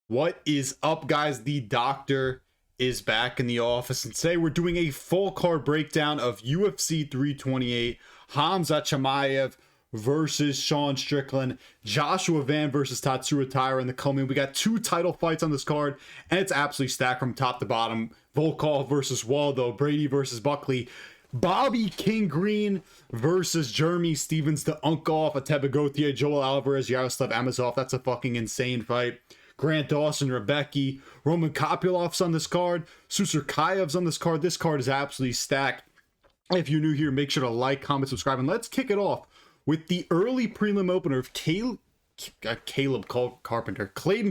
What is up, guys? The doctor is back in the office, and today we're doing a full card breakdown of UFC 328, Khamzat Chimaev versus Sean Strickland, Joshua Van versus Tatsuro Taira in the co-main. We got two title fights on this card, and it's absolutely stacked from top to bottom. Volkov versus Waldo, Brady versus Buckley, Bobby King Green versus Jeremy Stevens, the Unkoff, Ateba Gautier, Joel Alvarez, Yaroslav Amosov. That's a fucking insane fight. Grant Dawson, Rebecki, Roman Kopylov's on this card, Susurkaev's on this card. This card is absolutely stacked. If you're new here, make sure to like, comment, subscribe, and let's kick it off with the early prelim opener of Clayton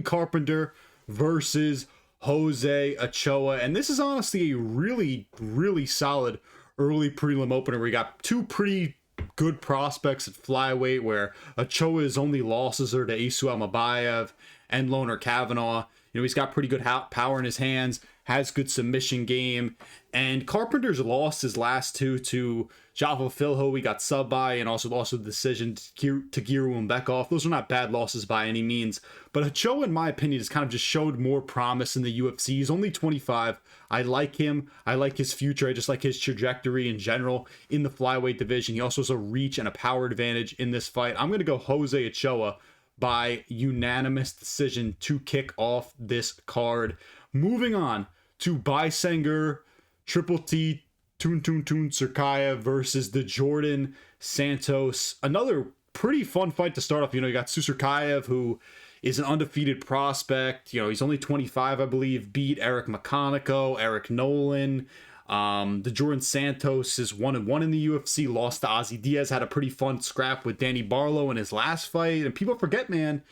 Carpenter versus Jose Ochoa. And this is honestly a really, really solid early prelim opener. We got two pretty good prospects at flyweight, where Ochoa's only losses are to Isu Almabayev and Loner Kavanaugh. You know, he's got pretty good power in his hands, has good submission game, and Carpenter's lost his last two to Java Filho. We got sub by, and also the decision to Giru Mbekov. Those are not bad losses by any means, but Ochoa, in my opinion, has kind of just showed more promise in the UFC. He's only 25. I like him. I like his future. I just like his trajectory in general in the flyweight division. He also has a reach and a power advantage in this fight. I'm going to go Jose Ochoa by unanimous decision to kick off this card. Moving on to Bisenger, Triple T, Susurkaev versus the Jordan Santos. Another pretty fun fight to start off. You know, you got Susurkaev, who is an undefeated prospect. You know, he's only 25, I believe. Beat Eric McConico, Eric Nolan. The Jordan Santos is 1-1 in the UFC, lost to Ozzy Diaz, had a pretty fun scrap with Danny Barlow in his last fight. And people forget, man,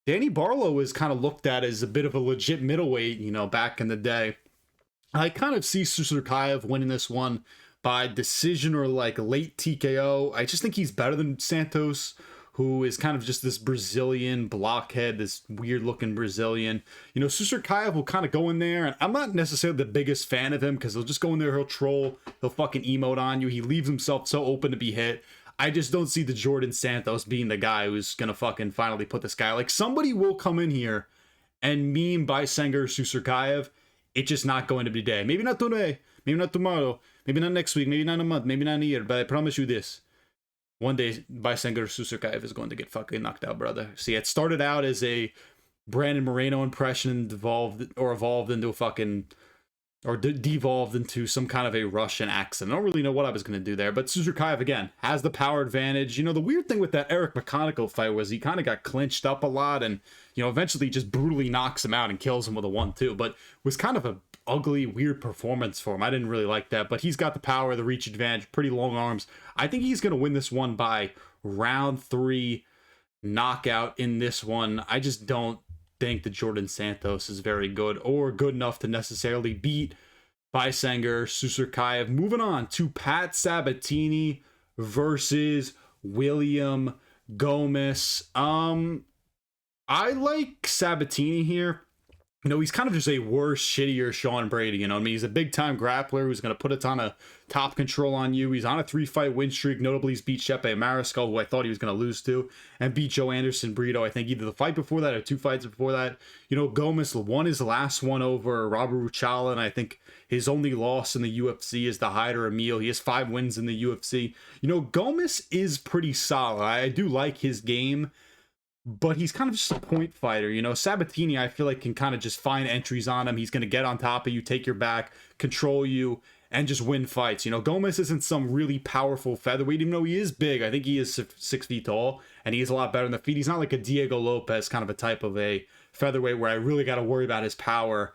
Danny Barlow is kind of looked at as a bit of a legit middleweight, you know, back in the day. I kind of see Susurkaev winning this one by decision or like late TKO. I just think he's better than Santos, who is kind of just this Brazilian blockhead, this weird looking Brazilian. You know, Susurkaev will kind of go in there, and I'm not necessarily the biggest fan of him because he'll just go in there, he'll troll, he'll fucking emote on you. He leaves himself so open to be hit. I just don't see the Jordan Santos being the guy who's going to fucking finally put this guy. Like, somebody will come in here and meme Bisenger Susurkaev. It's just not going to be today. Maybe not today, maybe not tomorrow, maybe not next week, maybe not in a month, maybe not in a year, but I promise you this. One day, Bisenger Susurkaev is going to get fucking knocked out, brother. See, it started out as a Brandon Moreno impression and devolved into a fucking, or devolved into some kind of a Russian accent. I don't really know what I was going to do there, but Susurkaev, again, has the power advantage. You know, the weird thing with that Eric McConico fight was he kind of got clinched up a lot, and, you know, eventually just brutally knocks him out and kills him with a 1-2, but was kind of a ugly, weird performance for him. I didn't really like that, but he's got the power, the reach advantage, pretty long arms. I think he's going to win this one by round 3 knockout in this one. I just don't think that Jordan Santos is very good or good enough to necessarily beat Bisenger Susurkaev. Moving on to Pat Sabatini versus William Gomis. I like Sabatini here. You know, he's kind of just a worse, shittier Sean Brady. You know what I mean? He's a big-time grappler who's going to put a ton of top control on you. He's on a 3-fight win streak. Notably, he's beat Shepe Mariscal, who I thought he was going to lose to, and beat Joe Anderson Brito, I think, either the fight before that or 2 fights before that. You know, Gomis won his last one over Robert Ruchala, and I think his only loss in the UFC is the Hyder Emil. He has 5 wins in the UFC. You know, Gomis is pretty solid. I do like his game, but he's kind of just a point fighter. You know, Sabatini, I feel like, can kind of just find entries on him. He's going to get on top of you, take your back, control you, and just win fights. You know, Gomis isn't some really powerful featherweight, even though he is big. I think he is 6 feet tall, and he is a lot better in the feet. He's not like a Diego Lopez kind of a type of a featherweight where I really got to worry about his power,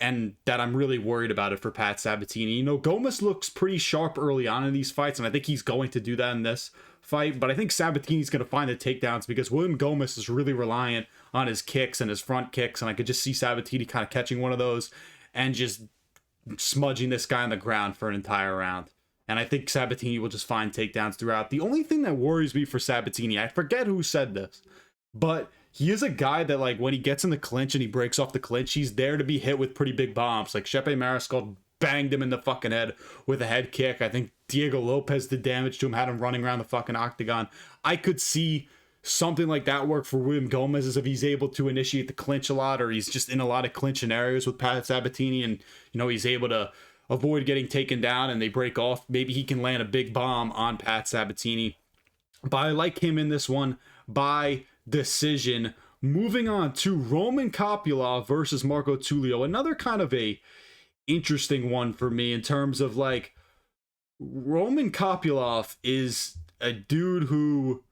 and that I'm really worried about it for Pat Sabatini. You know, Gomis looks pretty sharp early on in these fights, and I think he's going to do that in this fight, but I think Sabatini's going to find the takedowns because William Gomis is really reliant on his kicks and his front kicks, and I could just see Sabatini kind of catching one of those and just smudging this guy on the ground for an entire round. And I think Sabatini will just find takedowns throughout. The only thing that worries me for Sabatini, I forget who said this, but he is a guy that, like, when he gets in the clinch and he breaks off the clinch, he's there to be hit with pretty big bombs. Like, Shepe Mariscal banged him in the fucking head with a head kick. I think Diego Lopez did damage to him, had him running around the fucking octagon. I could see something like that work for William Gomis is if he's able to initiate the clinch a lot, or he's just in a lot of clinch scenarios with Pat Sabatini, and he's able to avoid getting taken down and they break off. Maybe he can land a big bomb on Pat Sabatini. But I like him in this one by decision. Moving on to Roman Kopylov versus Marco Tulio, another kind of a interesting one for me in terms of like Roman Kopylov is a dude who,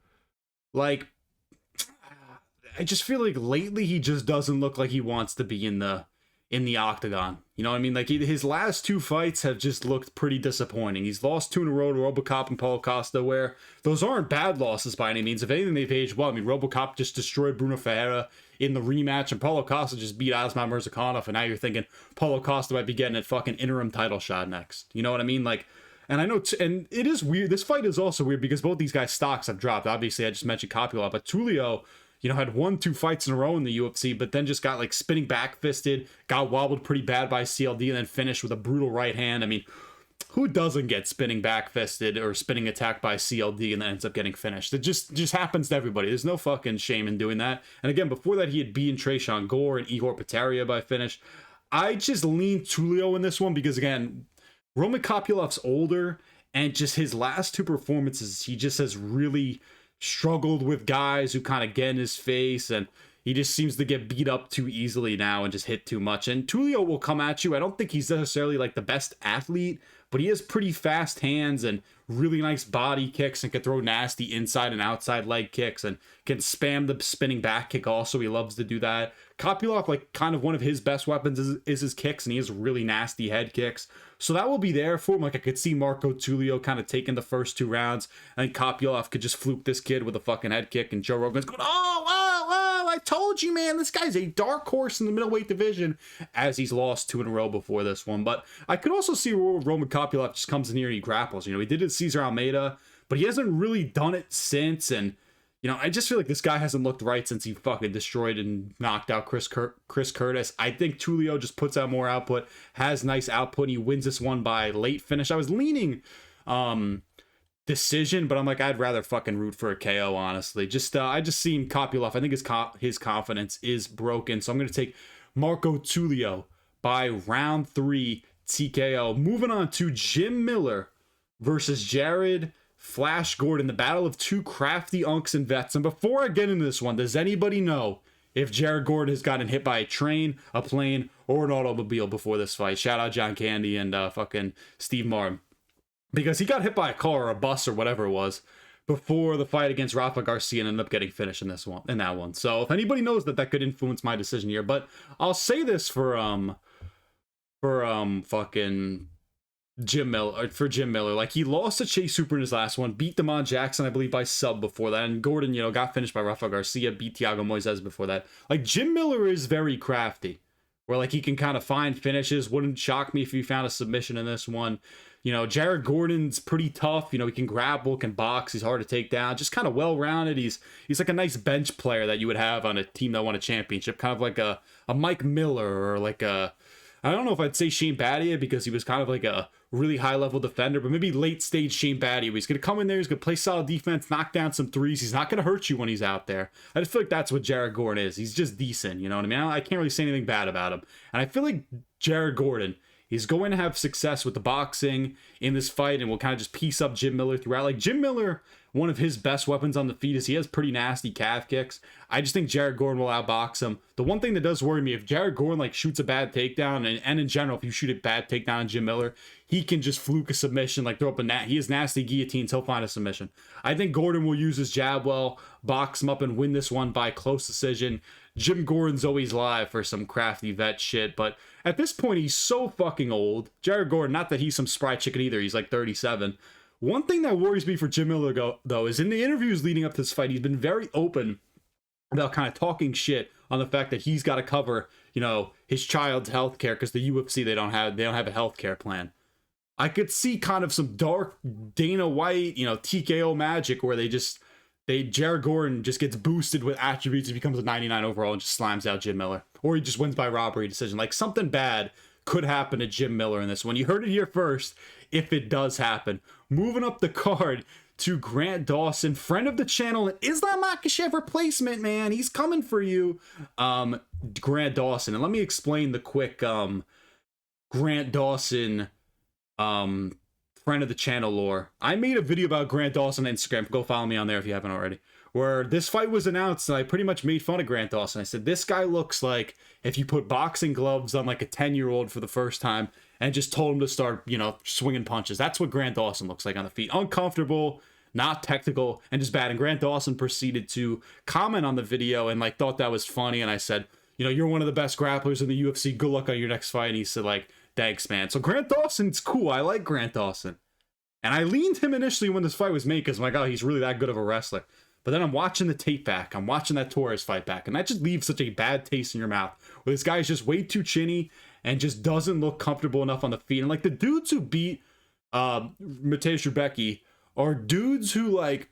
like, I just feel like lately he just doesn't look like he wants to be in the octagon. You know what I mean? Like, his last 2 fights have just looked pretty disappointing. He's lost 2 in a row to RoboCop and Paulo Costa, where those aren't bad losses by any means. If anything, they've aged well. I mean, RoboCop just destroyed Bruno Ferreira in the rematch, and Paulo Costa just beat Asman Murzakanov, and now you're thinking Paulo Costa might be getting a fucking interim title shot next. You know what I mean? Like, and I know, and it is weird. This fight is also weird because both these guys' stocks have dropped. Obviously, I just mentioned Kopylov, but Tulio, had 1-2 fights in a row in the UFC, but then just got like spinning back fisted, got wobbled pretty bad by CLD, and then finished with a brutal right hand. I mean, who doesn't get spinning back fisted or spinning attacked by CLD and then ends up getting finished? It just happens to everybody. There's no fucking shame in doing that. And again, before that, he had beaten Tresean Gore and Igor Pataria by finish. I just lean Tulio in this one because, again, Roman Kopylov's older, and just his last 2 performances, he just has really struggled with guys who kind of get in his face, and he just seems to get beat up too easily now and just hit too much. And Tulio will come at you. I don't think he's necessarily like the best athlete, but he has pretty fast hands and really nice body kicks and can throw nasty inside and outside leg kicks and can spam the spinning back kick also. He loves to do that. Kopylov, like, kind of one of his best weapons is his kicks, and he has really nasty head kicks. So that will be there for him. Like, I could see Marco Tulio kind of taking the first 2 rounds, and Kopylov could just fluke this kid with a fucking head kick, and Joe Rogan's going, oh, I told you, man, this guy's a dark horse in the middleweight division, as he's lost 2 in a row before this one. But I could also see Roman Kopylov just comes in here and he grapples. He did it with Cesar Almeida, but he hasn't really done it since, and I just feel like this guy hasn't looked right since he fucking destroyed and knocked out Chris Curtis. I think Tulio just puts out more output, has nice output, and he wins this one by late finish. I was leaning decision, but I'm like, I'd rather fucking root for a KO, honestly. I just seen Kopylov. I think his confidence is broken, so I'm going to take Marco Tulio by round 3 TKO. Moving on to Jim Miller versus Jared Flash Gordon, the battle of 2 crafty unks and vets. And before I get into this one, does anybody know if Jared Gordon has gotten hit by a train, a plane, or an automobile before this fight? Shout out John Candy and fucking Steve Martin. Because he got hit by a car or a bus or whatever it was before the fight against Rafa Garcia and ended up getting finished in that one. So if anybody knows that could influence my decision here. But I'll say this for fucking Jim Miller. Like, he lost to Chase Hooper in his last one, beat Damon Jackson, I believe, by sub before that, and Gordon, got finished by Rafa Garcia, beat Thiago Moises before that. Like, Jim Miller is very crafty, where, like, he can kind of find finishes. Wouldn't shock me if he found a submission in this one. Jared Gordon's pretty tough. He can grapple, can box. He's hard to take down. Just kind of well-rounded. He's like a nice bench player that you would have on a team that won a championship. Kind of like a Mike Miller, or like a, I don't know if I'd say Shane Battier, because he was kind of like a really high-level defender, but maybe late-stage Shane Battier. He's going to come in there, he's going to play solid defense, knock down some threes. He's not going to hurt you when he's out there. I just feel like that's what Jared Gordon is. He's just decent, you know what I mean? I can't really say anything bad about him. And I feel like Jared Gordon, he's going to have success with the boxing in this fight, and will kind of just piece up Jim Miller throughout. Like, Jim Miller, one of his best weapons on the feet is he has pretty nasty calf kicks. I just think Jared Gordon will outbox him. The one thing that does worry me, if Jared Gordon like shoots a bad takedown, and in general, if you shoot a bad takedown on Jim Miller, he can just fluke a submission, like throw up he has nasty guillotines, he'll find a submission. I think Gordon will use his jab well, box him up, and win this one by close decision. Jim Gordon's always live for some crafty vet shit, but at this point, he's so fucking old. Jared Gordon, not that he's some spry chicken either, he's like 37. One thing that worries me for Jim Miller, though, is in the interviews leading up to this fight, he's been very open about kind of talking shit on the fact that he's got to cover, his child's health care, because the UFC, they don't have a health care plan. I could see kind of some dark Dana White, TKO magic, where Jared Gordon just gets boosted with attributes and becomes a 99 overall and just slams out Jim Miller. Or he just wins by robbery decision. Like, something bad could happen to Jim Miller in this one. You heard it here first, if it does happen. Moving up the card, to Grant Dawson, friend of the channel, and Islam Makhachev replacement, man. He's coming for you. Grant Dawson. And let me explain the quick Grant Dawson friend of the channel lore. I made a video about Grant Dawson on Instagram. Go follow me on there if you haven't already. Where this fight was announced, and I pretty much made fun of Grant Dawson. I said, this guy looks like if you put boxing gloves on like a 10-year-old for the first time and just told him to start, you know, swinging punches. That's what Grant Dawson looks like on the feet. Uncomfortable, not technical, and just bad. And Grant Dawson proceeded to comment on the video and like thought that was funny. And I said, you know, you're one of the best grapplers in the UFC. Good luck on your next fight. And he said like, thanks, man. So Grant Dawson's cool. I like Grant Dawson. And I leaned him initially when this fight was made because, my God, he's really that good of a wrestler. But then I'm watching the tape back. I'm watching that Torres fight back. And that just leaves such a bad taste in your mouth. Where this guy is just way too chinny and just doesn't look comfortable enough on the feet. And like the dudes who beat Mateusz Rebecki are dudes who like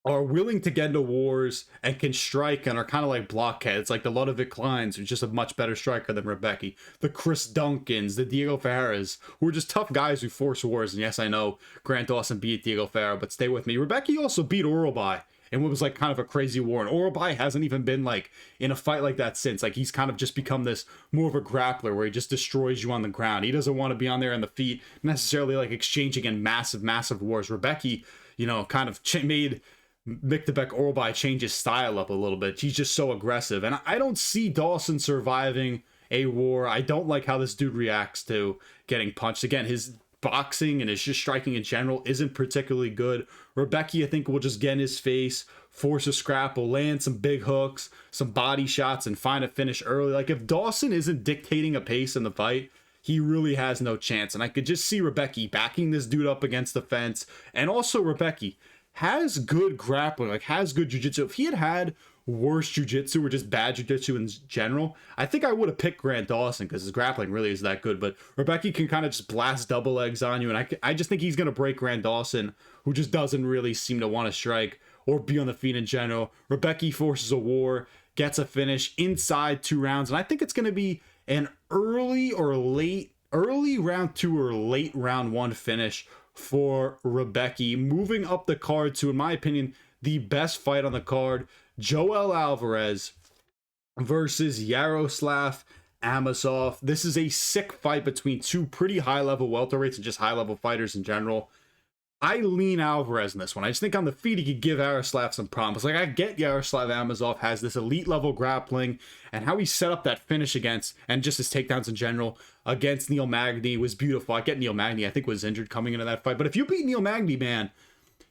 are willing to get into wars and can strike and are kind of like blockheads, like the Ludovic Kleins, who's just a much better striker than Rebecki, the Chris Duncans, the Diego Ferreiras, who are just tough guys who force wars. And yes, I know Grant Dawson beat Diego Ferreira, but stay with me. Rebecki also beat Oralbai in what was like kind of a crazy war, and Oralbai hasn't even been like in a fight like that since. Like he's kind of just become this more of a grappler where he just destroys you on the ground. He doesn't want to be on there on the feet necessarily, like exchanging in massive wars. Rebecki, you know, kind of made Miktabek Oralbai change his style up a little bit. He's just so aggressive, and I don't see Dawson surviving a war. I don't like how this dude reacts to getting punched. Again, his boxing and his just striking in general isn't particularly good. Rebecki, I think, will just get in his face, force a scrapple, land some big hooks, some body shots, and find a finish early. Like if Dawson isn't dictating a pace in the fight, he really has no chance. And I could just see Rebecki backing this dude up against the fence. And also Rebecki has good grappling, like has good jiu-jitsu. If he had had worse jiu-jitsu or just bad jiu-jitsu in general, I think I would have picked Grant Dawson because his grappling really is that good. But Rebecki can kind of just blast double legs on you, and I just think he's going to break Grant Dawson, who just doesn't really seem to want to strike or be on the feet in general. Rebecki forces a war, gets a finish inside 2 rounds, and I think it's going to be an early round 2 or late round 1 finish for Rebecki, moving up the card to, in my opinion, the best fight on the card. Joel Alvarez versus Yaroslav Amosov. This is a sick fight between 2 pretty high-level welterweights and just high-level fighters in general. I lean Alvarez in this one. I just think on the feet he could give Yaroslav some problems. Like, I get Yaroslav Amosov has this elite-level grappling, and how he set up that finish against, and just his takedowns in general, against Neil Magny was beautiful. I get Neil Magny, I think, was injured coming into that fight. But if you beat Neil Magny, man,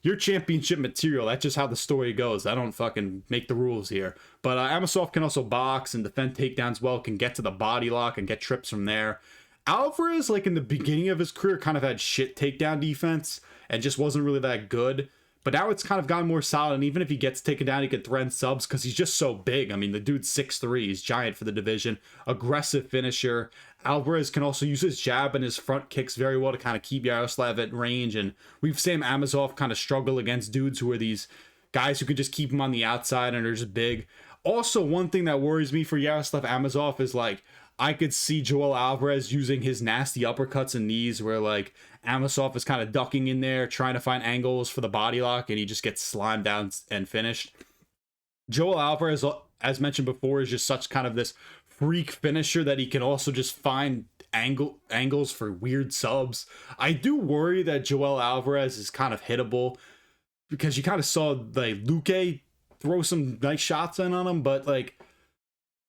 you're championship material. That's just how the story goes. I don't fucking make the rules here. But Amosov can also box and defend takedowns well, can get to the body lock and get trips from there. Alvarez, like in the beginning of his career, kind of had shit takedown defense and just wasn't really that good. But now it's kind of gotten more solid, and even if he gets taken down, he can threaten subs because he's just so big. I mean, the dude's 6'3", he's giant for the division, aggressive finisher. Alvarez can also use his jab and his front kicks very well to kind of keep Yaroslav at range, and we've seen Amosov kind of struggle against dudes who are these guys who can just keep him on the outside and are just big. Also, one thing that worries me for Yaroslav Amosov is, like, I could see Joel Alvarez using his nasty uppercuts and knees where, like, Amosov is kind of ducking in there, trying to find angles for the body lock, and he just gets slimed down and finished. Joel Alvarez, as mentioned before, is just such kind of this freak finisher that he can also just find angles for weird subs. I do worry that Joel Alvarez is kind of hittable because you kind of saw, like, Luque throw some nice shots in on him, but, like,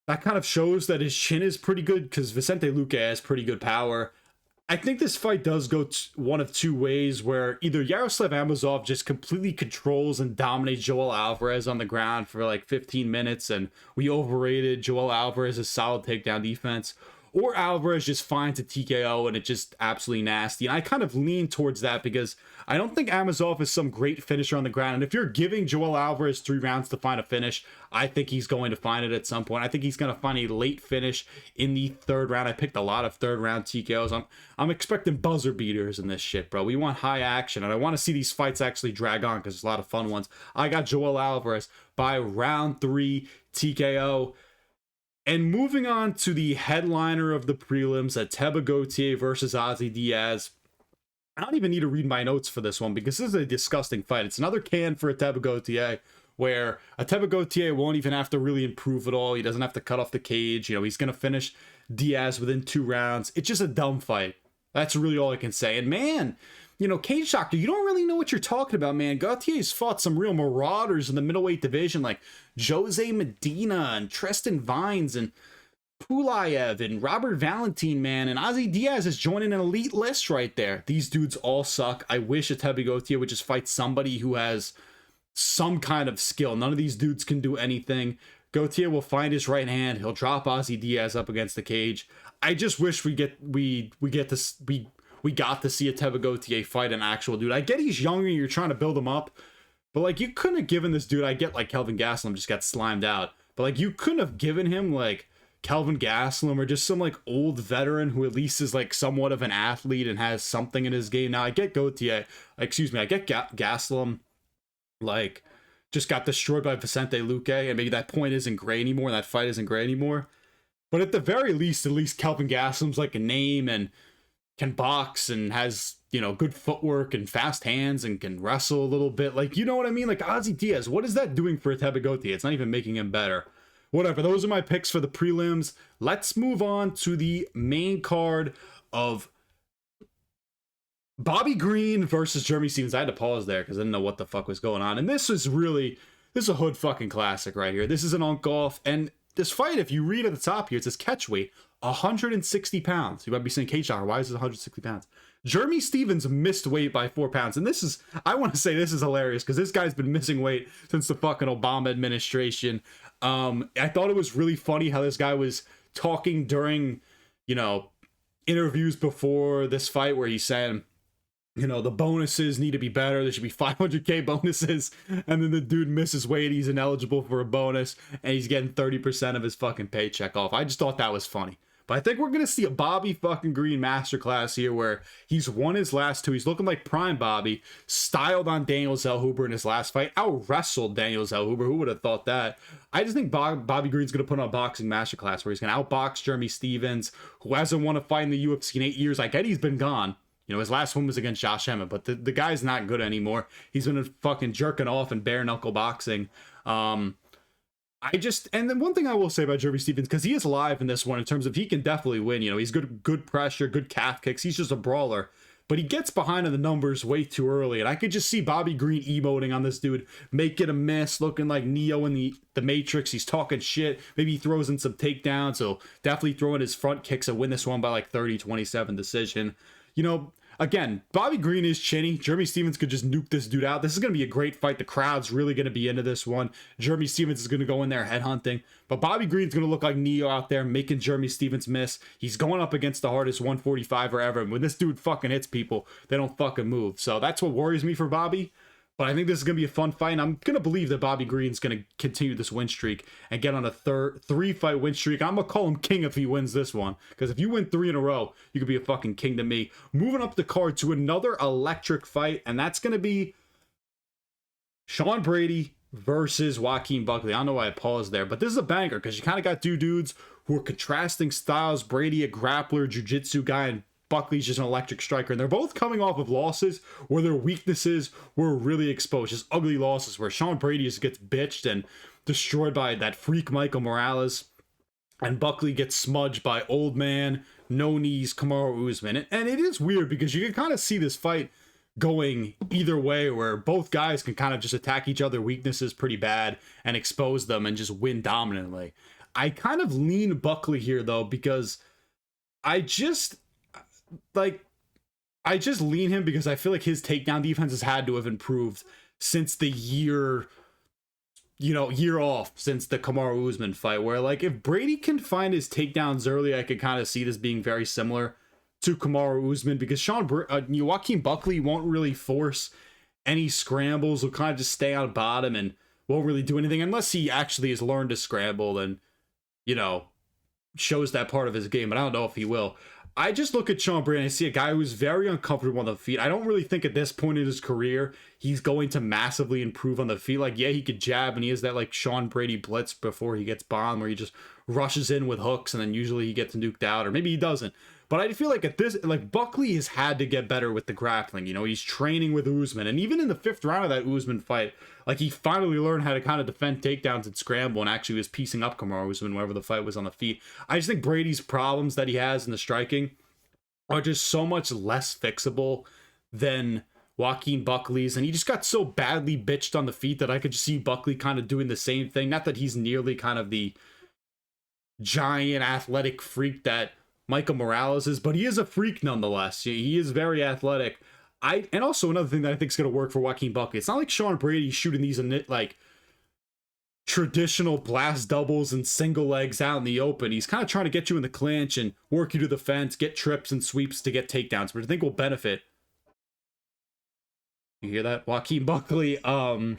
that kind of shows that his chin is pretty good because Vicente Luque has pretty good power. I think this fight does go one of 2 ways, where either Yaroslav Amosov just completely controls and dominates Joel Alvarez on the ground for like 15 minutes and we overrated Joel Alvarez's solid takedown defense, or Alvarez just finds a TKO and it's just absolutely nasty. And I kind of lean towards that because I don't think Amosov is some great finisher on the ground. And if you're giving Joel Alvarez 3 rounds to find a finish, I think he's going to find it at some point. I think he's going to find a late finish in the 3rd round. I picked a lot of 3rd round TKOs. I'm expecting buzzer beaters in this shit, bro. We want high action, and I want to see these fights actually drag on because there's a lot of fun ones. I got Joel Alvarez by round 3 TKO. And moving on to the headliner of the prelims, Ateba Gautier versus Ozzy Diaz. I don't even need to read my notes for this one because this is a disgusting fight. It's another can for Ateba Gautier, where Ateba Gautier won't even have to really improve at all. He doesn't have to cut off the cage. You know, he's going to finish Diaz within 2 rounds. It's just a dumb fight. That's really all I can say. And man, you know, Cage Doctor, you don't really know what you're talking about, man. Gautier's fought some real marauders in the middleweight division, like Jose Medina and Tristan Vines and Pulayev and Robert Valentin, man, and Ozzy Diaz is joining an elite list right there. These dudes all suck. I wish Ateba Gautier would just fight somebody who has some kind of skill. None of these dudes can do anything. Gautier will find his right hand. He'll drop Ozzy Diaz up against the cage. I just wish we got to see Ateba Gautier fight an actual dude. I get he's younger, you're trying to build him up, but like you couldn't have given this dude. I get like Kelvin Gastelum just got slimed out, but like you couldn't have given him like Kelvin Gastelum or just some like old veteran who at least is like somewhat of an athlete and has something in his game. Now I get Gautier, I get Gastelum, like just got destroyed by Vicente Luque, and maybe that point isn't great anymore, and that fight isn't great anymore. But at the very least, at least Kelvin Gastelum's like a name and can box and has, you know, good footwork and fast hands and can wrestle a little bit. Like, you know what I mean? Like Ozzy Diaz, what is that doing for Ateba Gautier? It's not even making him better. Whatever, those are my picks for the prelims. Let's move on to the main card of Bobby Green versus Jeremy Stephens. I had to pause there because I didn't know what the fuck was going on. And this is a hood fucking classic right here. This is an Unkoff. And this fight, if you read at the top here, it says catch weight, 160 pounds. You might be saying, Cage Doctor, why is it 160 pounds? Jeremy Stephens missed weight by 4 pounds. And this is, I want to say this is hilarious because this guy's been missing weight since the fucking Obama administration. I thought it was really funny how this guy was talking during, you know, interviews before this fight where he said, you know, the bonuses need to be better. There should be 500K bonuses. And then the dude misses weight. He's ineligible for a bonus and he's getting 30% of his fucking paycheck off. I just thought that was funny. But I think we're going to see a Bobby fucking Green masterclass here where he's won his last 2. He's looking like prime Bobby, styled on Daniel Zellhuber in his last fight, out-wrestled Daniel Zellhuber. Who would have thought that? I just think Bobby Green's going to put on a boxing masterclass where he's going to outbox Jeremy Stephens, who hasn't won a fight in the UFC in 8 years. I get he's been gone. You know, his last one was against Josh Emmett, but the guy's not good anymore. He's been fucking jerking off and bare knuckle boxing. And then one thing I will say about Jeremy Stephens, because he is live in this one in terms of he can definitely win. You know, he's good pressure, good calf kicks. He's just a brawler, but he gets behind in the numbers way too early. And I could just see Bobby Green emoting on this dude, making a miss, looking like Neo in the Matrix. He's talking shit. Maybe he throws in some takedowns. So definitely throwing his front kicks and win this one by like 30-27 decision. You know, again, Bobby Green is chinny. Jeremy Stephens could just nuke this dude out. This is going to be a great fight. The crowd's really going to be into this one. Jeremy Stephens is going to go in there headhunting. But Bobby Green's going to look like Neo out there, making Jeremy Stephens miss. He's going up against the hardest 145er ever. And when this dude fucking hits people, they don't fucking move. So that's what worries me for Bobby. But I think this is going to be a fun fight. And I'm going to believe that Bobby Green's going to continue this win streak and get on a 3-fight win streak. I'm going to call him king if he wins this one. Because if you win 3 in a row, you could be a fucking king to me. Moving up the card to another electric fight. And that's going to be Sean Brady versus Joaquin Buckley. I don't know why I paused there. But this is a banger because you kind of got two dudes who are contrasting styles. Brady, a grappler, jiu-jitsu guy, and Buckley's just an electric striker, and they're both coming off of losses where their weaknesses were really exposed, just ugly losses where Sean Brady just gets bitched and destroyed by that freak Michael Morales, and Buckley gets smudged by old man, no knees, Kamaru Usman. And it is weird because you can kind of see this fight going either way where both guys can kind of just attack each other's weaknesses pretty bad and expose them and just win dominantly. I kind of lean Buckley here though because I just lean him because I feel like his takedown defense has had to have improved since the year off since the Kamaru Usman fight, where like if Brady can find his takedowns early, I could kind of see this being very similar to Kamaru Usman because Joaquin Buckley won't really force any scrambles. He'll kind of just stay on bottom and won't really do anything unless he actually has learned to scramble and, you know, shows that part of his game. But I don't know if he will. I just look at Sean Brady and I see a guy who's very uncomfortable on the feet. I don't really think at this point in his career he's going to massively improve on the feet. Like, yeah, he could jab and he has that like Sean Brady blitz before he gets bombed where he just rushes in with hooks, and then usually he gets nuked out, or maybe he doesn't. But I feel like at this, like, Buckley has had to get better with the grappling. You know, he's training with Usman, and even in the 5th round of that Usman fight, like, he finally learned how to kind of defend takedowns and scramble, and actually was piecing up Kamaru Usman whenever the fight was on the feet. I just think Brady's problems that he has in the striking are just so much less fixable than Joaquin Buckley's, and he just got so badly bitched on the feet that I could just see Buckley kind of doing the same thing. Not that he's nearly kind of the giant athletic freak that Michael Morales is, but he is a freak nonetheless. He is very athletic. And also another thing that I think is going to work for Joaquin Buckley, it's not like Sean Brady shooting these like traditional blast doubles and single legs out in the open. He's kind of trying to get you in the clinch and work you to the fence, get trips and sweeps to get takedowns, but I think will benefit. You hear that? Joaquin Buckley, a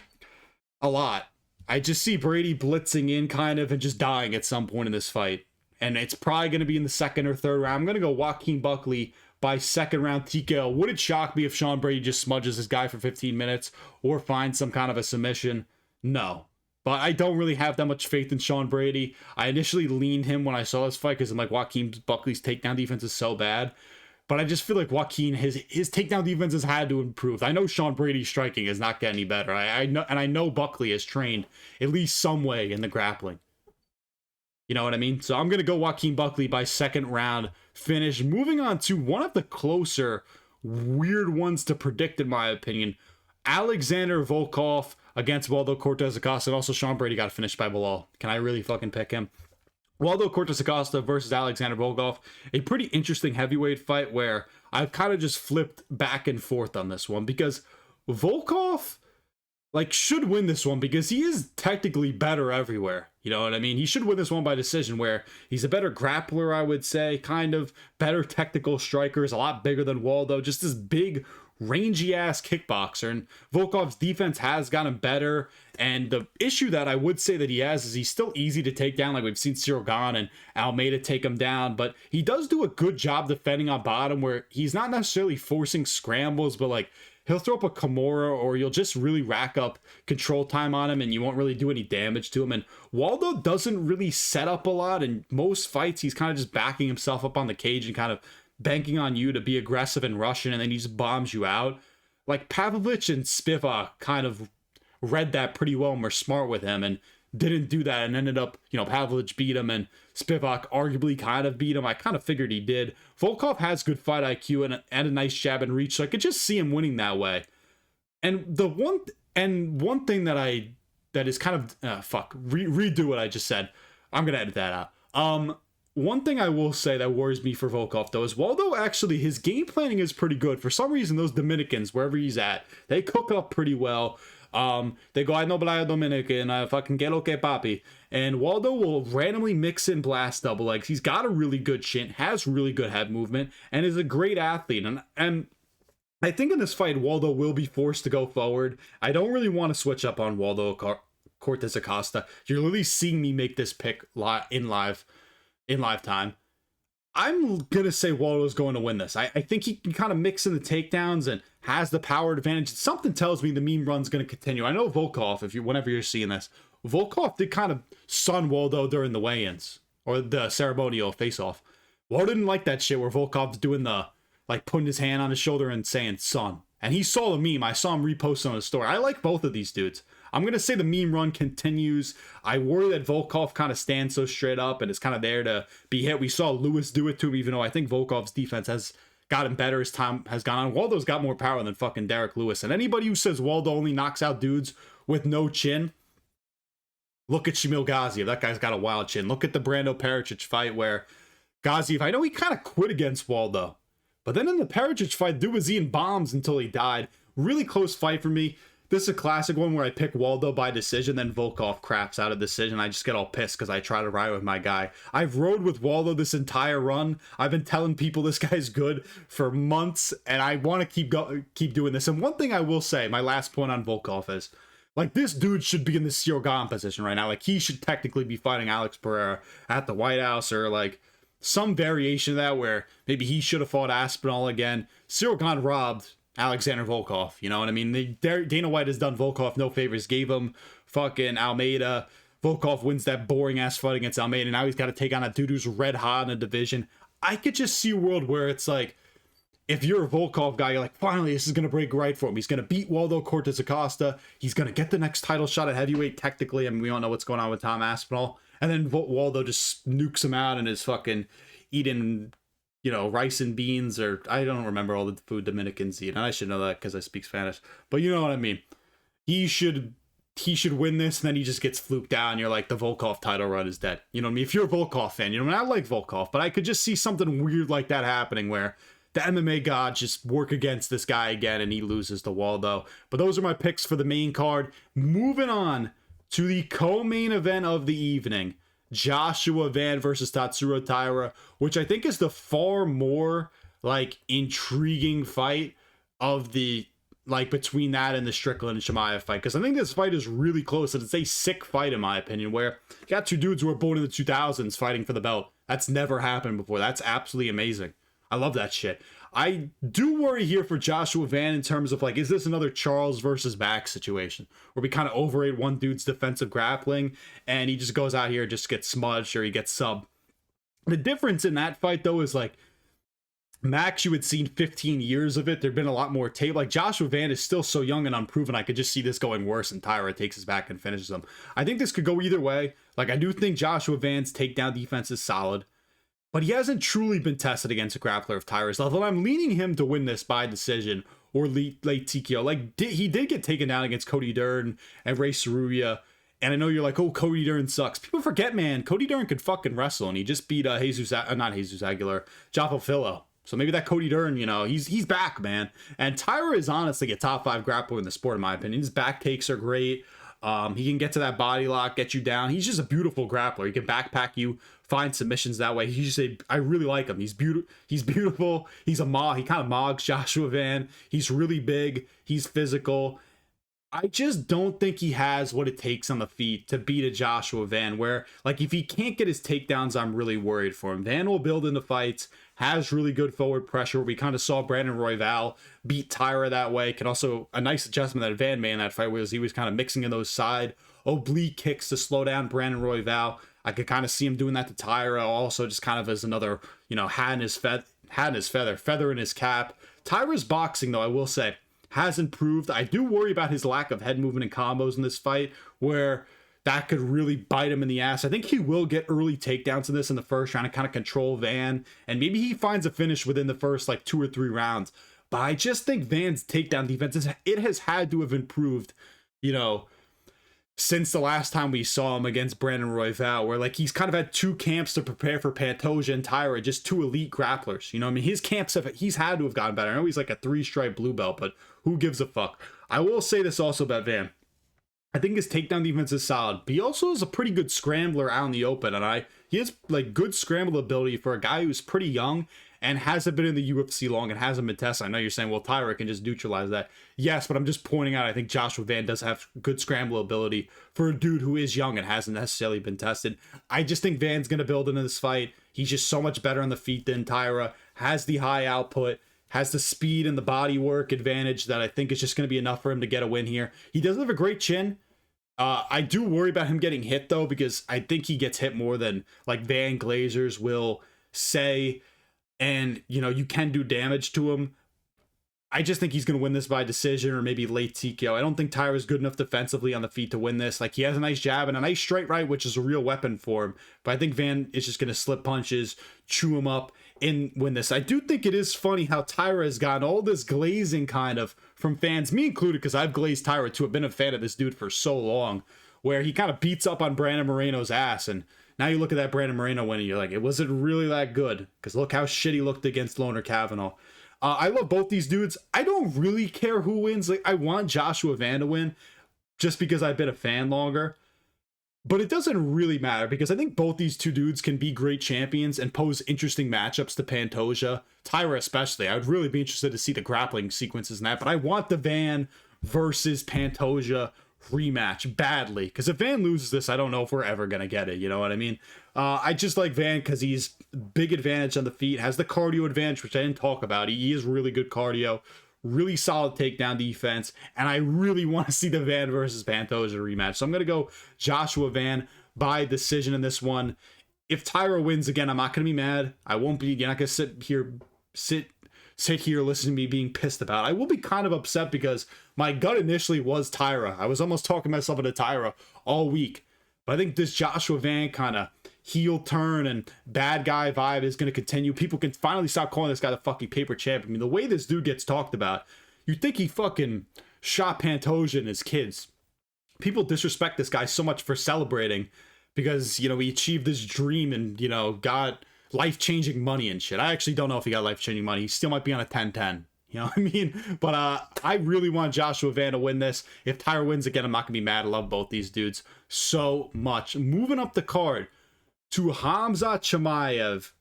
lot. I just see Brady blitzing in kind of and just dying at some point in this fight. And it's probably going to be in the 2nd or 3rd round. I'm going to go Joaquin Buckley by 2nd round TKO. Would it shock me if Sean Brady just smudges his guy for 15 minutes or finds some kind of a submission? No. But I don't really have that much faith in Sean Brady. I initially leaned him when I saw this fight because I'm like, Joaquin Buckley's takedown defense is so bad. But I just feel like Joaquin, his takedown defense has had to improve. I know Sean Brady's striking is not getting any better. I know Buckley has trained at least some way in the grappling. You know what I mean? So I'm going to go Joaquin Buckley by 2nd round finish. Moving on to one of the closer, weird ones to predict, in my opinion. Alexander Volkov against Waldo Cortes Acosta. And also Sean Brady got finished by Bilal. Can I really fucking pick him? Waldo Cortes Acosta versus Alexander Volkov. A pretty interesting heavyweight fight where I've kind of just flipped back and forth on this one. Because Volkov, like, should win this one because he is technically better everywhere. You know what I mean? He should win this one by decision, where he's a better grappler, I would say, kind of better technical striker, is a lot bigger than Waldo, just this big, rangy-ass kickboxer, and Volkov's defense has gotten better, and the issue that I would say that he has is he's still easy to take down, like we've seen Cyril Gane and Almeida take him down, but he does do a good job defending on bottom, where he's not necessarily forcing scrambles, but like, he'll throw up a Kimura, or you'll just really rack up control time on him and you won't really do any damage to him. And Waldo doesn't really set up a lot. In most fights, he's kind of just backing himself up on the cage and kind of banking on you to be aggressive and rushing, and then he just bombs you out. Like, Pavlovich and Spivak kind of read that pretty well and were smart with him and didn't do that, and ended up, you know, Pavlovich beat him and Spivak arguably kind of beat him. I kind of figured he did. Volkov has good fight IQ and a nice jab and reach, so I could just see him winning that way. And one thing that is kind of redo what I just said. I'm gonna edit that out. One thing I will say that worries me for Volkov, though, is Waldo actually, his game planning is pretty good. For some reason, those Dominicans, wherever he's at, they cook up pretty well. They go, I no playa Dominican, fucking que lo que papi. And Waldo will randomly mix in blast double legs. He's got a really good shin, has really good head movement, and is a great athlete. And I think in this fight, Waldo will be forced to go forward. I don't really want to switch up on Waldo Cortes Acosta. You're literally seeing me make this pick in live time. I'm going to say Waldo's going to win this. I think he can kind of mix in the takedowns and has the power advantage. Something tells me the meme run's going to continue. I know Volkov, whenever you're seeing this, Volkov did kind of sun Waldo during the weigh-ins or the ceremonial face-off. Waldo didn't like that shit where Volkov's doing the, like, putting his hand on his shoulder and saying, son. And he saw the meme. I saw him repost on his story. I like both of these dudes. I'm going to say the meme run continues. I worry that Volkov kind of stands so straight up and is kind of there to be hit. We saw Lewis do it to him, even though I think Volkov's defense has gotten better as time has gone on. Waldo's got more power than fucking Derek Lewis. And anybody who says Waldo only knocks out dudes with no chin, look at Shamil Gaziev. That guy's got a wild chin. Look at the Brando Pericic fight where Gaziev, I know he kind of quit against Waldo, but then in the Pericic fight, dude was eating bombs until he died. Really close fight for me. This is a classic one where I pick Waldo by decision, then Volkov craps out of decision. I just get all pissed because I try to ride with my guy. I've rode with Waldo this entire run. I've been telling people this guy's good for months, and I want to keep doing this. And one thing I will say, my last point on Volkov is, like, this dude should be in the Cyril Gane position right now. Like, he should technically be fighting Alex Pereira at the White House, or like some variation of that where maybe he should have fought Aspinall again. Cyril Gane robbed Alexander Volkov, you know what I mean? Dana White has done Volkov no favors, gave him fucking Almeida, Volkov wins that boring ass fight against Almeida, and now he's got to take on a dude who's red hot in a division. I could just see a world where it's like, if you're a Volkov guy, you're like, finally, this is going to break right for him. He's going to beat Waldo Cortes Acosta. He's going to get the next title shot at heavyweight, technically. I mean, we all know what's going on with Tom Aspinall. And then Waldo just nukes him out and is fucking eating, rice and beans, or I don't remember all the food Dominicans eat. And I should know that because I speak Spanish. But you know what I mean. He should win this, and then he just gets fluked out, and you're like, the Volkov title run is dead. You know what I mean? If you're a Volkov fan, I like Volkov, but I could just see something weird like that happening where the MMA gods just work against this guy again and he loses to Waldo. But those are my picks for the main card. Moving on to the co-main event of the evening, Joshua Van versus Tatsuro Taira, which I think is the far more intriguing fight of the between that and the Strickland and Chimaev fight, because I think this fight is really close, and it's a sick fight in my opinion, where you got two dudes who were born in the 2000s fighting for the belt. That's never happened before. That's absolutely amazing. I love that shit. I do worry here for Joshua Van in terms of is this another Charles versus Max situation where we kind of overrate one dude's defensive grappling and he just goes out here and just gets smudged or he gets subbed. The difference in that fight though is Max, you had seen 15 years of it. There'd been a lot more tape. Joshua Van is still so young and unproven. I could just see this going worse and Taira takes his back and finishes him. I think this could go either way. I do think Joshua Van's takedown defense is solid, but he hasn't truly been tested against a grappler of Taira's level. And I'm leaning him to win this by decision or late TKO. He did get taken down against Cody Dern and Ray Cerrulla. And I know you're like, oh, Cody Dern sucks. People forget, man, Cody Dern could fucking wrestle. And he just beat not Jesus Aguilar, Jaffa Fillo. So maybe that Cody Dern, he's back, man. And Taira is honestly a top 5 grappler in the sport, in my opinion. His back takes are great. He can get to that body lock, get you down. He's just a beautiful grappler. He can backpack you, find submissions that way. I really like him. He's beautiful. He's he kind of mogs Joshua Van. He's really big. He's physical. I just don't think he has what it takes on the feet to beat a Joshua Van, where if he can't get his takedowns, I'm really worried for him. Van will build into fights, has really good forward pressure. We kind of saw Brandon Royval beat Taira that way. Can also, a nice adjustment that Van made in that fight was he was kind of mixing in those side oblique kicks to slow down Brandon Royval. I could kind of see him doing that to Taira also, just kind of as another, feather in his cap. Taira's boxing, though, I will say, has improved. I do worry about his lack of head movement and combos in this fight, where that could really bite him in the ass. I think he will get early takedowns in this in the first round and kind of control Van, and maybe he finds a finish within the first 2 or 3 rounds. But I just think Van's takedown defense, it has had to have improved, since the last time we saw him against Brandon Royval, where he's kind of had 2 camps to prepare for Pantoja and Taira, just 2 elite grapplers. His camps he's had to have gotten better. I know he's a 3-stripe blue belt, but who gives a fuck? I will say this also about Van. I think his takedown defense is solid, but he also is a pretty good scrambler out in the open, and he has good scramble ability for a guy who's pretty young and hasn't been in the UFC long and hasn't been tested. I know you're saying, well, Taira can just neutralize that. Yes, but I'm just pointing out, I think Joshua Van does have good scramble ability for a dude who is young and hasn't necessarily been tested. I just think Van's going to build into this fight. He's just so much better on the feet than Taira, has the high output, has the speed and the body work advantage that I think is just going to be enough for him to get a win here. He doesn't have a great chin. I do worry about him getting hit, though, because I think he gets hit more than Van Glazers will say. And, you can do damage to him. I just think he's going to win this by decision or maybe late TKO. I don't think Taira's good enough defensively on the feet to win this. He has a nice jab and a nice straight right, which is a real weapon for him. But I think Van is just going to slip punches, chew him up, and win this. I do think it is funny how Taira has gotten all this glazing kind of from fans, me included, because I've glazed Taira too. I've been a fan of this dude for so long, where he kind of beats up on Brandon Moreno's ass, and now you look at that Brandon Moreno win and you're like, it wasn't really that good, because look how shit he looked against Loner Kavanaugh. I love both these dudes. I don't really care who wins. I want Joshua Van to win just because I've been a fan longer. But it doesn't really matter, because I think both these two dudes can be great champions and pose interesting matchups to Pantoja. Taira especially. I would really be interested to see the grappling sequences in that. But I want the Van versus Pantoja rematch badly, because if Van loses this, I don't know if we're ever gonna get it. You know what I mean? I just like Van because he's big advantage on the feet, has the cardio advantage, which I didn't talk about. He is really good cardio, really solid takedown defense, and I really want to see the Van versus Pantoja rematch. So I'm going to go Joshua Van by decision in this one. If Taira wins again, I'm not going to be mad. I won't be. You're not going to sit here listening to me being pissed about it. I will be kind of upset because my gut initially was Taira. I was almost talking myself into Taira all week. But I think this Joshua Van kind of heel turn and bad guy vibe is going to continue. People can finally stop calling this guy the fucking paper champ. I mean, the way this dude gets talked about, you'd think he fucking shot Pantoja and his kids. People disrespect this guy so much for celebrating because, you know, he achieved this dream and, you know, got life-changing money and shit. I actually don't know if he got life-changing money. He still might be on a 10-10. You know what I mean? But I really want Joshua Van to win this. If Taira wins again, I'm not going to be mad. I love both these dudes so much. Moving up the card to Khamzat Chimaev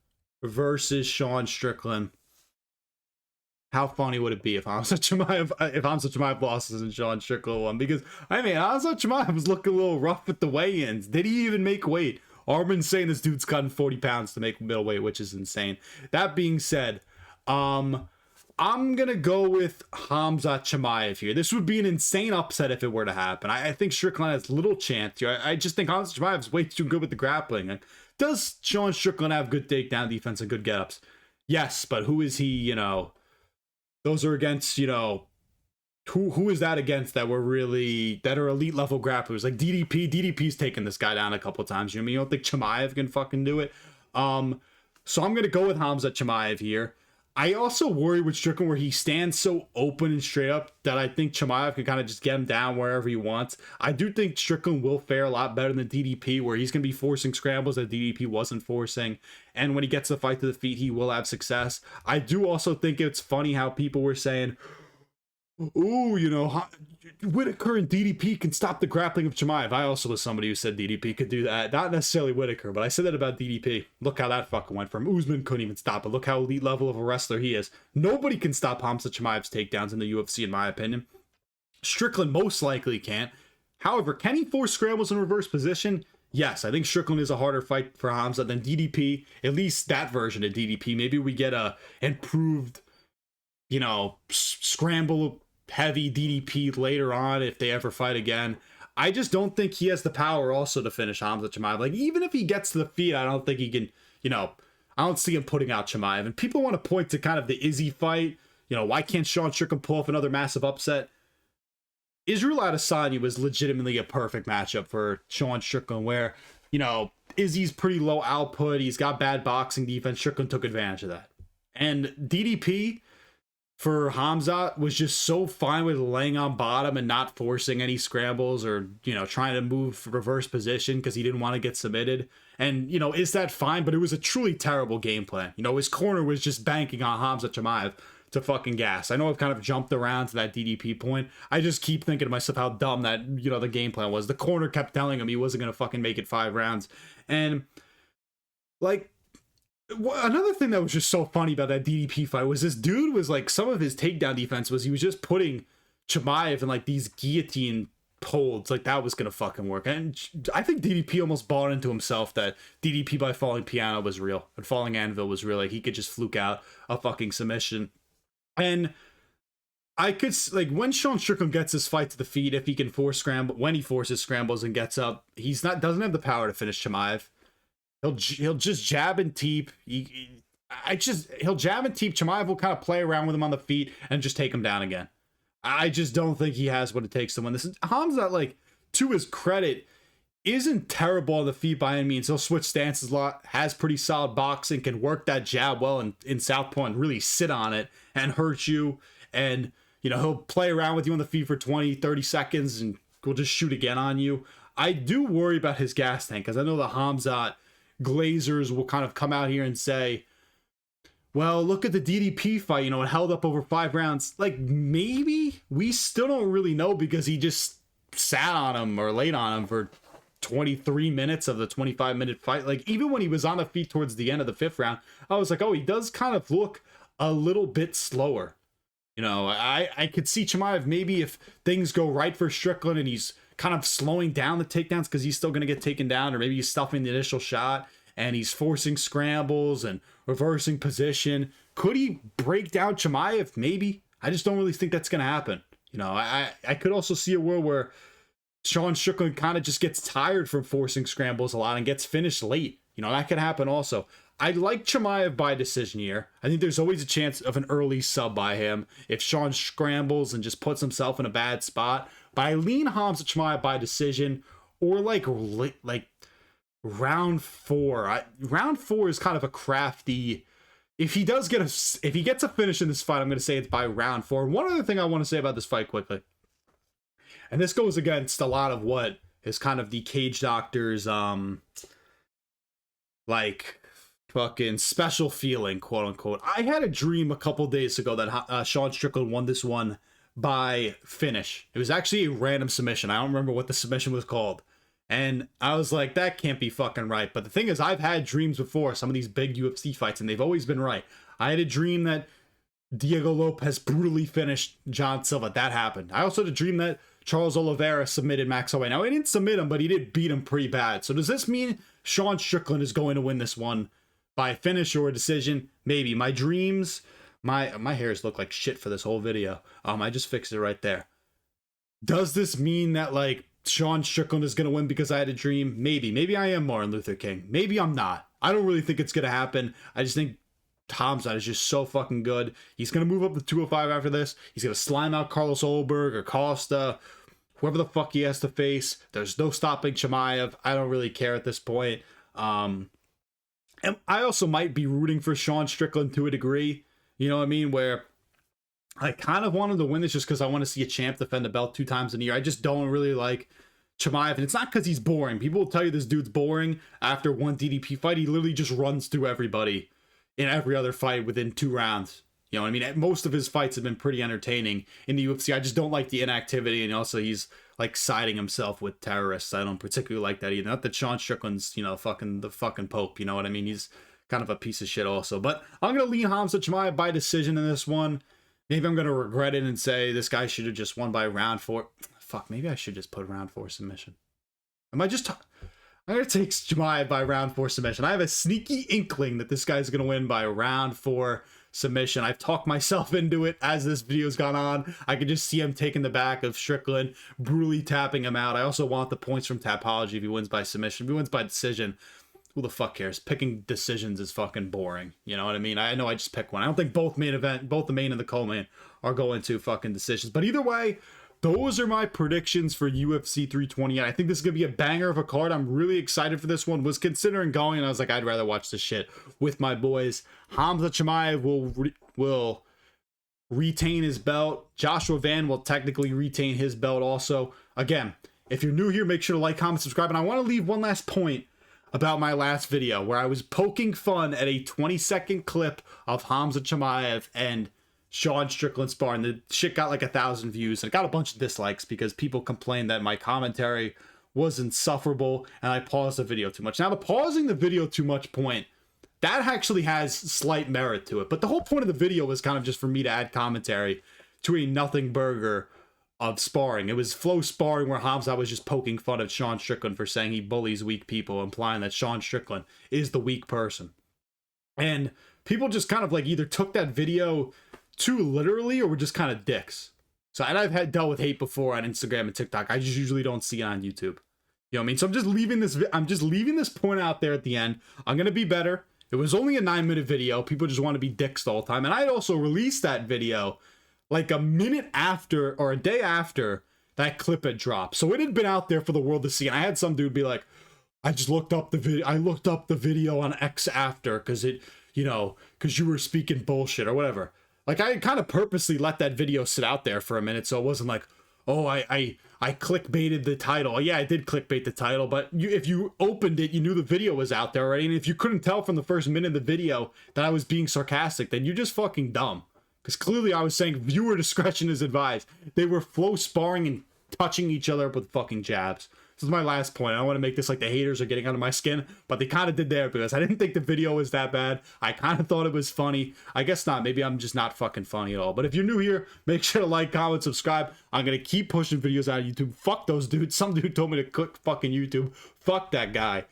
versus Sean Strickland. How funny would it be if Khamzat Chimaev loses and Sean Strickland won? Because, I mean, Khamzat Chimaev was looking a little rough with the weigh-ins. Did he even make weight? Armin's saying this dude's cutting 40 pounds to make middleweight, which is insane. That being said, I'm going to go with Khamzat Chimaev here. This would be an insane upset if it were to happen. I think Strickland has little chance here. I just think Khamzat Chimaev is way too good with the grappling. Like, does Sean Strickland have good takedown defense and good get-ups? Yes, but who is he, you know? Those are against, you know, who is that against that are elite level grapplers? Like DDP. DDP's taken this guy down a couple times. You know what I mean? You don't think Chimaev can fucking do it? So I'm going to go with Khamzat Chimaev here. I also worry with Strickland where he stands so open and straight up that I think Chimaev can kind of just get him down wherever he wants. I do think Strickland will fare a lot better than DDP, where he's going to be forcing scrambles that DDP wasn't forcing. And when he gets the fight to the feet, he will have success. I do also think it's funny how people were saying, ooh, you know, Whitaker and DDP can stop the grappling of Chimaev. I also was somebody who said DDP could do that. Not necessarily Whitaker, but I said that about DDP. Look how that fucking went from Usman couldn't even stop it. Look how elite level of a wrestler he is. Nobody can stop Khamzat Chimaev's takedowns in the UFC, in my opinion. Strickland most likely can't. However, can he force scrambles in reverse position? Yes, I think Strickland is a harder fight for Khamzat than DDP. At least that version of DDP. Maybe we get a improved, you know, scramble heavy DDP later on if they ever fight again. I just don't think he has the power also to finish Khamzat Chimaev. Like, even if he gets to the feet, I don't think he can, you know, I don't see him putting out Chimaev. And people want to point to kind of the Izzy fight. You know, why can't Sean Strickland pull off another massive upset? Israel Adesanya was legitimately a perfect matchup for Sean Strickland where, you know, Izzy's pretty low output. He's got bad boxing defense. Strickland took advantage of that. And DDP for Khamzat was just so fine with laying on bottom and not forcing any scrambles or, you know, trying to move reverse position because he didn't want to get submitted. And, you know, is that fine? But it was a truly terrible game plan. You know, his corner was just banking on Khamzat Chimaev to fucking gas. I know I've kind of jumped around to that DDP point. I just keep thinking to myself how dumb that, you know, the game plan was. The corner kept telling him he wasn't going to fucking make it 5 rounds. And, like, another thing that was just so funny about that DDP fight was this dude was like, some of his takedown defense was he was just putting Chimaev in like these guillotine holds, like that was gonna fucking work. And I think DDP almost bought into himself that DDP by falling piano was real and falling anvil was real. Like he could just fluke out a fucking submission. And I could, like, when Sean Strickland gets his fight to the feet, if he can force scramble, when he forces scrambles and gets up, doesn't have the power to finish Chimaev. He'll just jab and teep. He'll jab and teep. Chimaev will kind of play around with him on the feet and just take him down again. I just don't think he has what it takes to win this. Khamzat, like, to his credit, isn't terrible on the feet by any means. He'll switch stances a lot, has pretty solid boxing, can work that jab well in southpaw and really sit on it and hurt you. And, you know, he'll play around with you on the feet for 20, 30 seconds and will just shoot again on you. I do worry about his gas tank because I know the Khamzat Glazers will kind of come out here and say, well, look at the DDP fight, you know, it held up over 5 rounds. Like, maybe we still don't really know because he just sat on him or laid on him for 23 minutes of the 25-minute fight. Like, even when he was on the feet towards the end of the 5th round, I was like, oh, he does kind of look a little bit slower. You know, I could see Chimaev maybe if things go right for Strickland and he's kind of slowing down the takedowns because he's still going to get taken down, or maybe he's stuffing the initial shot and he's forcing scrambles and reversing position. Could he break down Chimaev? Maybe. I just don't really think that's going to happen. You know, I could also see a world where Sean Strickland kind of just gets tired from forcing scrambles a lot and gets finished late. You know, that could happen also. I like Chimaev by decision here. I think there's always a chance of an early sub by him if Sean scrambles and just puts himself in a bad spot. But I lean Khamzat Chimaev by decision or like round 4. Round 4 is kind of a crafty. If he gets a finish in this fight, I'm going to say it's by round 4. And one other thing I want to say about this fight quickly, and this goes against a lot of what is kind of the cage doctor's like fucking special feeling, quote unquote. I had a dream a couple days ago that Sean Strickland won this one by finish. It was actually a random submission. I don't remember what the submission was called. And I was like, that can't be fucking right. But the thing is, I've had dreams before, some of these big UFC fights, and they've always been right. I had a dream that Diego Lopez brutally finished John Silva. That happened. I also had a dream that Charles Oliveira submitted Max Holloway. Now, he didn't submit him, but he did beat him pretty bad. So does this mean Sean Strickland is going to win this one by finish or a decision? Maybe. My dreams, my hairs look like shit for this whole video. I just fixed it right there. Does this mean that, like, Sean Strickland is going to win because I had a dream? Maybe. Maybe I am Martin Luther King. Maybe I'm not. I don't really think it's going to happen. I just think Khamzat is just so fucking good. He's going to move up to 205 after this. He's going to slime out Carlos Olberg or Costa, whoever the fuck he has to face. There's no stopping Chimaev. I don't really care at this point. And I also might be rooting for Sean Strickland to a degree. You know what I mean? Where I kind of wanted to win this just because I want to see a champ defend the belt 2 times in a year. I just don't really like Chimaev, and it's not because he's boring. People will tell you this dude's boring after one DDP fight. He literally just runs through everybody in every other fight within 2 rounds. You know what I mean? Most of his fights have been pretty entertaining in the UFC. I just don't like the inactivity, and also he's like siding himself with terrorists. I don't particularly like that either. Not that Sean Strickland's, you know, the fucking Pope. You know what I mean? He's kind of a piece of shit also. But I'm going to lean Khamzat Chimaev by decision in this one. Maybe I'm going to regret it and say this guy should have just won by round 4. Fuck, maybe I should just put round 4 submission. I'm going to take Chimaev by round 4 submission. I have a sneaky inkling that this guy's going to win by round 4 submission. I've talked myself into it as this video's gone on. I can just see him taking the back of Strickland, brutally tapping him out. I also want the points from Tapology if he wins by submission. If he wins by decision, who the fuck cares? Picking decisions is fucking boring. You know what I mean? I know I just picked one. I don't think both the main and the co-main are going to fucking decisions. But either way, those are my predictions for UFC 328. I think this is going to be a banger of a card. I'm really excited for this one. Was considering going, and I was like, I'd rather watch this shit with my boys. Khamzat Chimaev will retain his belt. Joshua Van will technically retain his belt also. Again, if you're new here, make sure to like, comment, subscribe. And I want to leave one last point about my last video where I was poking fun at a 20-second clip of Khamzat Chimaev and Sean Strickland sparring. The shit got like 1,000 views and it got a bunch of dislikes because people complained that my commentary was insufferable and I paused the video too much. Now, the pausing the video too much point, that actually has slight merit to it. But the whole point of the video was kind of just for me to add commentary to a nothing burger of sparring. It was flow sparring where Khamzat was just poking fun at Sean Strickland for saying he bullies weak people, implying that Sean Strickland is the weak person. And people just kind of like either took that video too literally or were just kind of dicks. So, and I've dealt with hate before on Instagram and TikTok. I just usually don't see it on YouTube. You know what I mean? So I'm just leaving this point out there at the end. I'm going to be better. It was only a 9-minute video. People just want to be dicks the whole time. And I also released that video like a minute after or a day after that clip had dropped. So it had been out there for the world to see. And I had some dude be like, I just looked up the video. I looked up the video on X after because it, you know, because you were speaking bullshit or whatever. Like I kind of purposely let that video sit out there for a minute. So it wasn't like, oh, I clickbaited the title. Yeah, I did clickbait the title. But if you opened it, you knew the video was out there already. And if you couldn't tell from the first minute of the video that I was being sarcastic, then you're just fucking dumb. Because clearly I was saying viewer discretion is advised. They were flow sparring and touching each other up with fucking jabs. This is my last point. I don't want to make this like the haters are getting under my skin, but they kind of did there because I didn't think the video was that bad. I kind of thought it was funny. I guess not. Maybe I'm just not fucking funny at all. But if you're new here, make sure to like, comment, subscribe. I'm going to keep pushing videos out of YouTube. Fuck those dudes. Some dude told me to click fucking YouTube. Fuck that guy.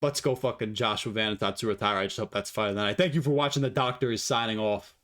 Let's go fucking Joshua Van and Tatsuro Taira. I just hope that's fine. And I thank you for watching. The doctor is signing off.